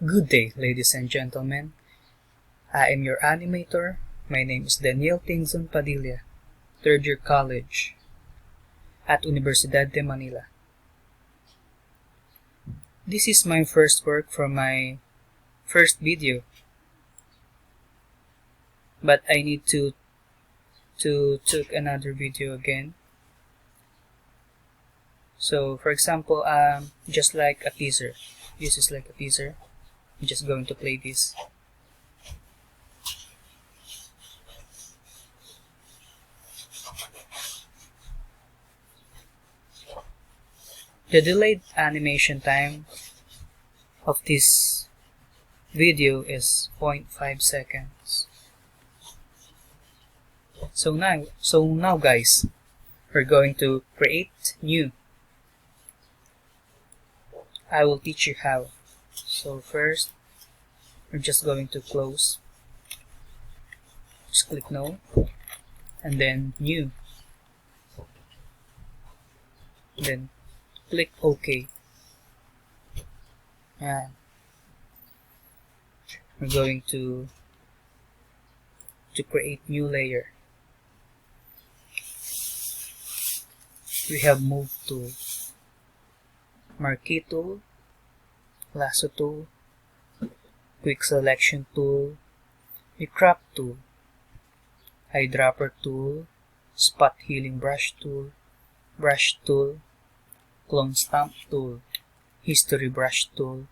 Good day, ladies and gentlemen. I am your animator. My name is Daniel Tingzon Padilla, third year college at Universidad de Manila. This is my first work for my first video, but I need to took another video again. So, for example, just like a teaser. This is like a teaser. I'm just going to play this. The delayed animation time of this video is 0.5 seconds. So now guys, we're going to create new. I will teach you how. So first, we're just going to close. Just click no, and then new. Then click OK. And we're going to create new layer. We have move tool, marquee tool, lasso tool, quick selection tool, a crop tool, eyedropper tool, spot healing brush tool, clone stamp tool, history brush tool,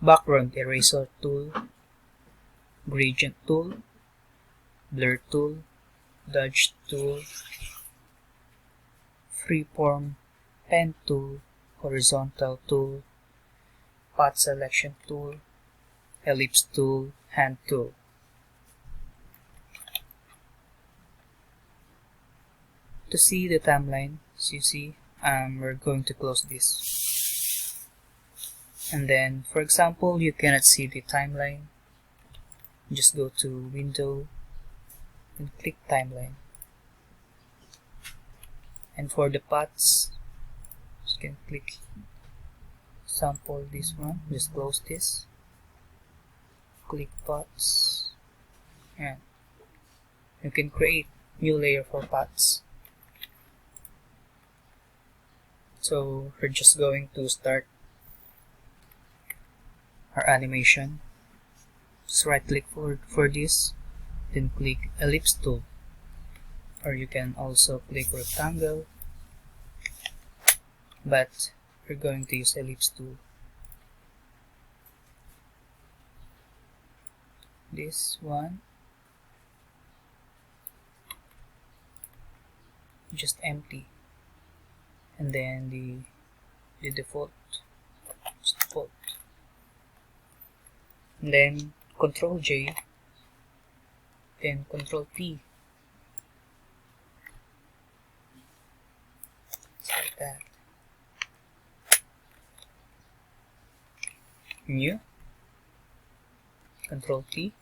background eraser tool, gradient tool, blur tool, dodge tool, freeform pen tool, horizontal tool, path selection tool, ellipse tool, hand tool. To see the timeline, as you see, we're going to close this. And then, for example, you cannot see the timeline. Just go to Window and click Timeline. And for the paths, you can click sample this one. Just close this. Click paths, and you can create new layer for paths. So we're just going to start our animation. Just right click for this, then click ellipse tool, or you can also click rectangle, but we're going to use ellipse tool. This one, just empty, and then the default, and then Control J, then Control P, just like that. New, Control T.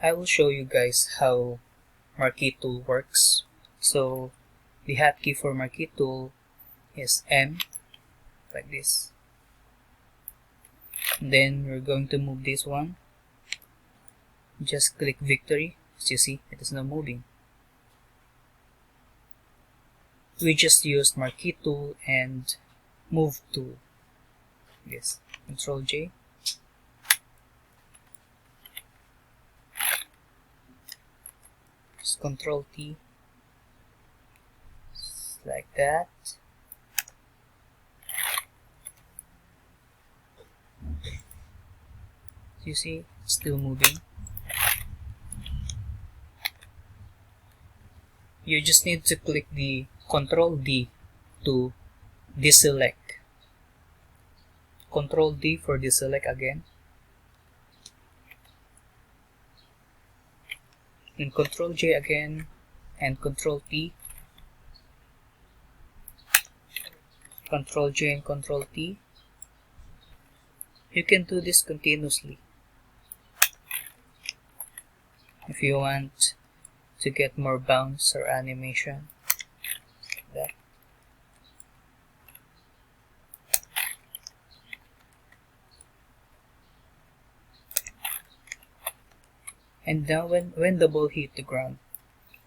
I will show you guys how marquee tool works. So the hotkey for marquee tool is M, like this. And then we're going to move this one. Just click victory. As you see, it is now moving. We just used marquee tool and move tool. Yes, Control J. Just Control T. Just like that. You see, it's still moving. You just need to click the Control D to deselect. Control D for deselect again. And Control J again, and Control T. Control J and Control T. You can do this continuously. If you want to get more bounce or animation, like that. And now when the ball hit the ground,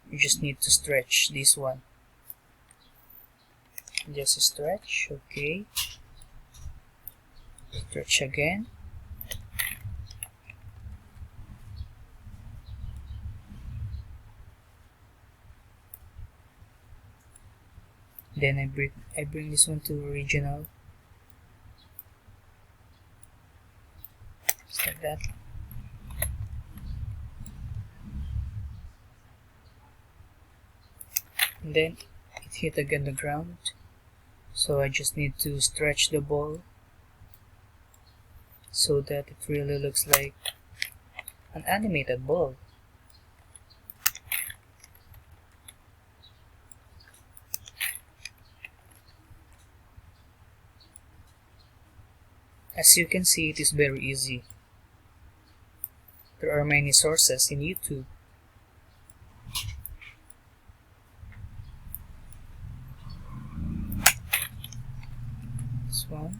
you just need to stretch this one. Just stretch, okay. Stretch again. Then I bring this one to original. Just like that. And then it hit again the ground. So I just need to stretch the ball so that it really looks like an animated ball. As you can see, it is very easy. There are many sources in YouTube. This one.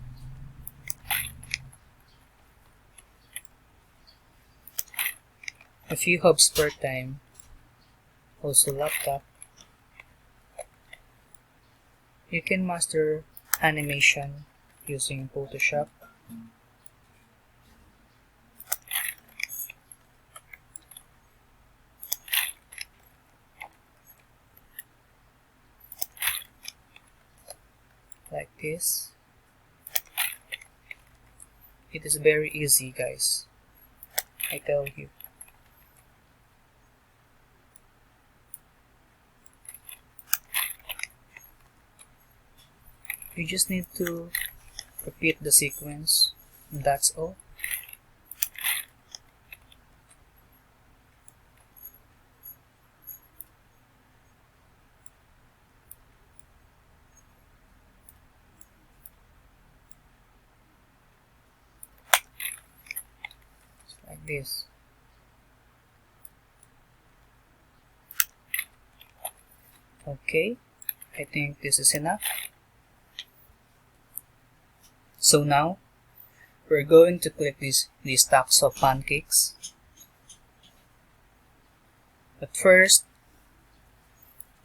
If you have spare time, also laptop, you can master animation using Photoshop. Like this. It is very easy, guys. I tell you. You just need to repeat the sequence. That's all. Like this. Okay, I think this is enough. So now we're going to click these stacks of pancakes. But first,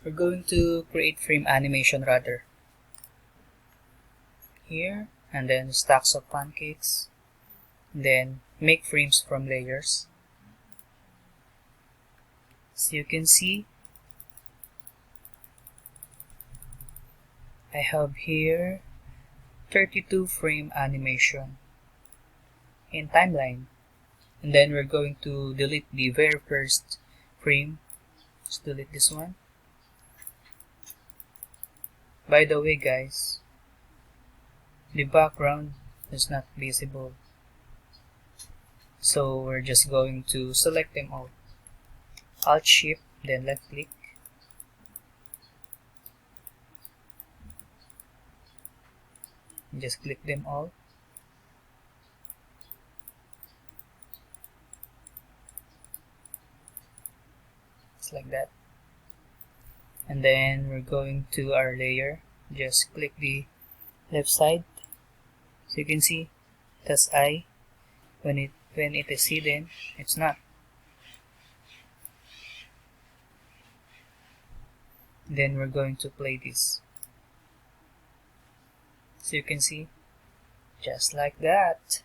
we're going to create frame animation rather. Here, and then stacks of pancakes. Then make frames from layers. So you can see I have here 32 frame animation in timeline. And then we're going to delete the very first frame. Just delete this one. By the way, guys, the background is not visible. So we're just going to select them all. Alt Shift, then left click. Just click them all. It's like that. And then we're going to our layer. Just click the left side. So you can see that's eye. When it is hidden, it's not. Then we're going to play this. So you can see, just like that.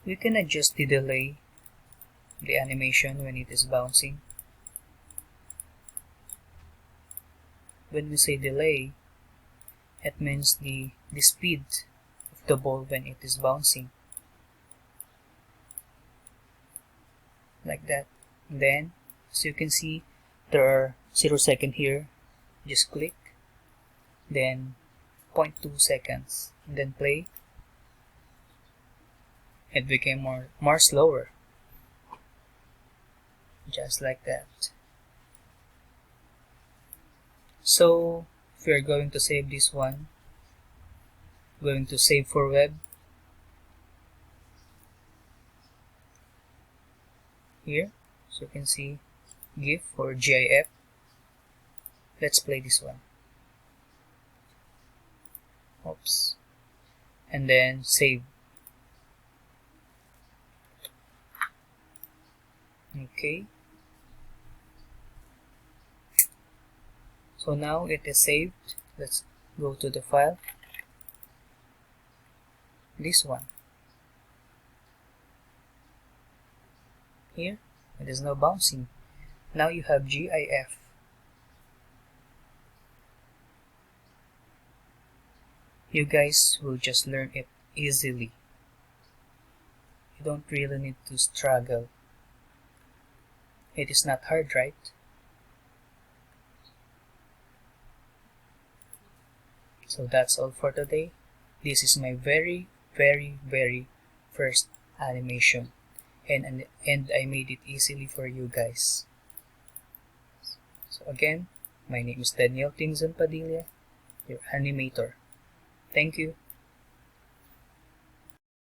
We can adjust the delay, the animation when it is bouncing. When we say delay, it means the speed of the ball when it is bouncing. Like that. And then, as you can see, there are 0 seconds here. Just click, then 0.2 seconds, and then play. It became more slower. Just like that. So if we are going to save this one, going to save for web. Here, so you can see GIF or GIF. Let's play this one. Oops. And then save. Okay, so now it is saved. Let's go to the file, this one here. It is now bouncing. Now you have GIF. You guys will just learn it easily. You don't really need to struggle. It is not hard, right? So that's all for today. This is my very first animation, and I made it easily for you guys. So again, my name is Daniel Tinzon Padilla, your animator. Thank you.